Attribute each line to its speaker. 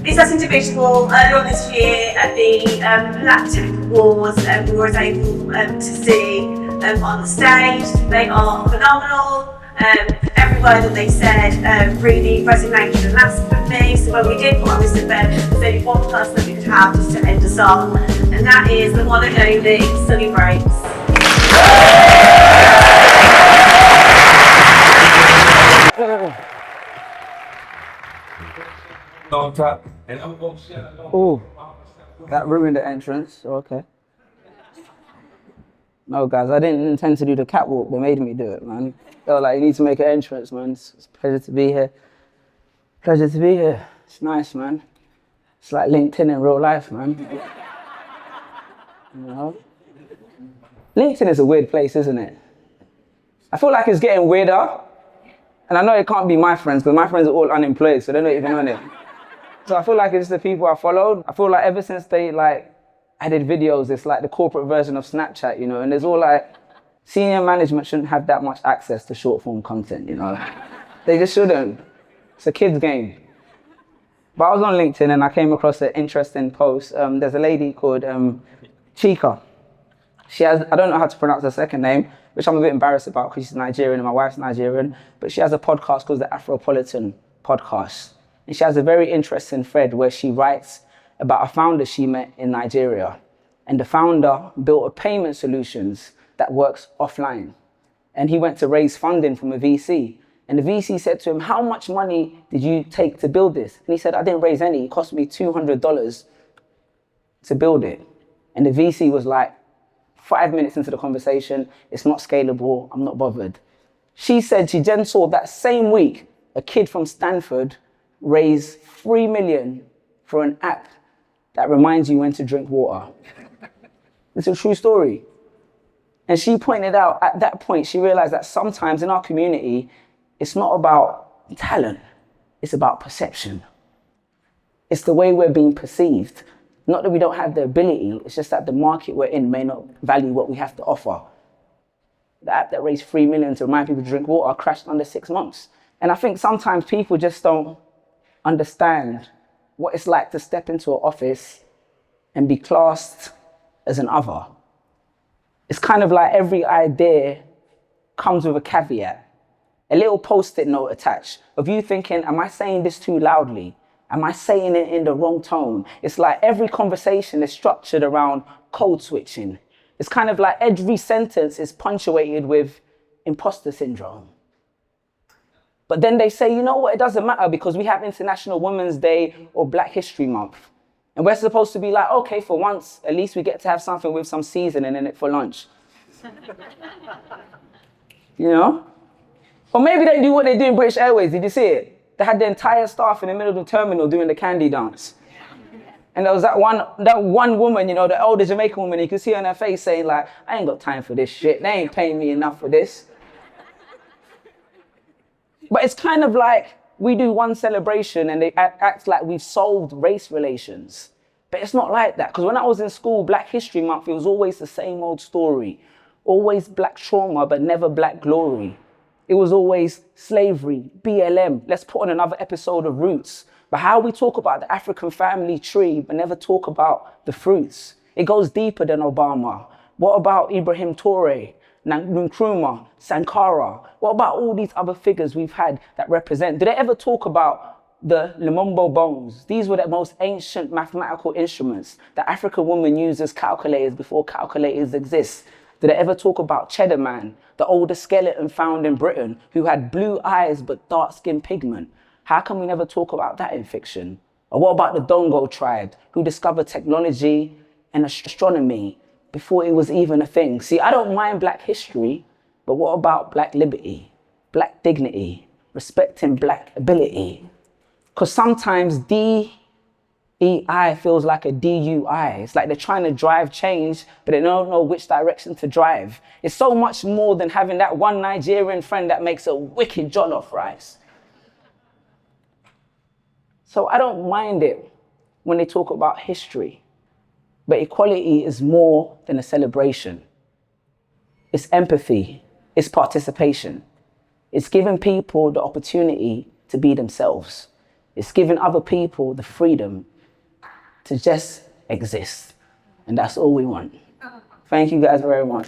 Speaker 1: It's as individual. Earlier on this year at the Black Tech Awards, we were able to see on the stage. They are phenomenal. Every word that they said really resonated and lasted with me. So when we did put on this event, there's only one person that we could have just to end us on, and that is the one and only Suli Breaks.
Speaker 2: Oh, that ruined the entrance. Okay. No, guys, I didn't intend to do the catwalk. They made me do it, man. They were like, you need to make an entrance, man. It's a pleasure to be here. Pleasure to be here. It's nice, man. It's like LinkedIn in real life, man. You know? LinkedIn is a weird place, isn't it? I feel like it's getting weirder. And I know it can't be my friends, because my friends are all unemployed, so they're not even on it. So I feel like it's the people I followed. I feel like ever since they added videos, it's like the corporate version of Snapchat, you know, and there's all like, senior management shouldn't have that much access to short form content, you know. They just shouldn't. It's a kid's game. But I was on LinkedIn and I came across an interesting post. There's a lady called Chika. She has, I don't know how to pronounce her second name, which I'm a bit embarrassed about because she's Nigerian and my wife's Nigerian, but she has a podcast called the Afropolitian Podcast. And she has a very interesting thread where she writes about a founder she met in Nigeria. And the founder built a payment solutions that works offline. And he went to raise funding from a VC. And the VC said to him, how much money did you take to build this? And he said, I didn't raise any. It cost me $200 to build it. And the VC was like, 5 minutes into the conversation, it's not scalable, I'm not bothered. She said she then saw that same week, a kid from Stanford raise 3 million for an app that reminds you when to drink water. It's a true story. And she pointed out at that point, she realized that sometimes in our community, it's not about talent, it's about perception. It's the way we're being perceived. Not that we don't have the ability, it's just that the market we're in may not value what we have to offer. The app that raised 3 million to remind people to drink water crashed under 6 months. And I think sometimes people just don't understand what it's like to step into an office and be classed as an other. It's kind of like every idea comes with a caveat, a little post-it note attached of you thinking, am I saying this too loudly? Am I saying it in the wrong tone? It's like every conversation is structured around code switching. It's kind of like every sentence is punctuated with imposter syndrome. But then they say, you know what, it doesn't matter because we have International Women's Day or Black History Month. And we're supposed to be like, okay, for once, at least we get to have something with some seasoning in it for lunch. You know? Or maybe they do what they do in British Airways, did you see it? They had the entire staff in the middle of the terminal doing the candy dance. And there was that one woman, you know, the older Jamaican woman, you could see on her face saying like, I ain't got time for this shit. They ain't paying me enough for this. But it's kind of like we do one celebration and they act like we've solved race relations. But it's not like that. Because when I was in school, Black History Month, it was always the same old story. Always black trauma, but never black glory. It was always slavery, BLM. Let's put on another episode of Roots. But how we talk about the African family tree, but never talk about the fruits. It goes deeper than Obama. What about Ibrahim Toure, Nkrumah, Sankara? What about all these other figures we've had that represent? Did they ever talk about the Lumumbo bones? These were the most ancient mathematical instruments that African women used as calculators before calculators exist. Did they ever talk about Cheddar Man, the oldest skeleton found in Britain, who had blue eyes but dark skin pigment? How come we never talk about that in fiction? Or what about the Dongo tribe, who discovered technology and astronomy before it was even a thing? See, I don't mind Black history, but what about Black liberty, Black dignity, respecting Black ability? Because sometimes DEI feels like a DUI. It's like they're trying to drive change, but they don't know which direction to drive. It's so much more than having that one Nigerian friend that makes a wicked jollof rice. So I don't mind it when they talk about history, but equality is more than a celebration. It's empathy, it's participation. It's giving people the opportunity to be themselves. It's giving other people the freedom to just exist. And that's all we want. Thank you guys very much.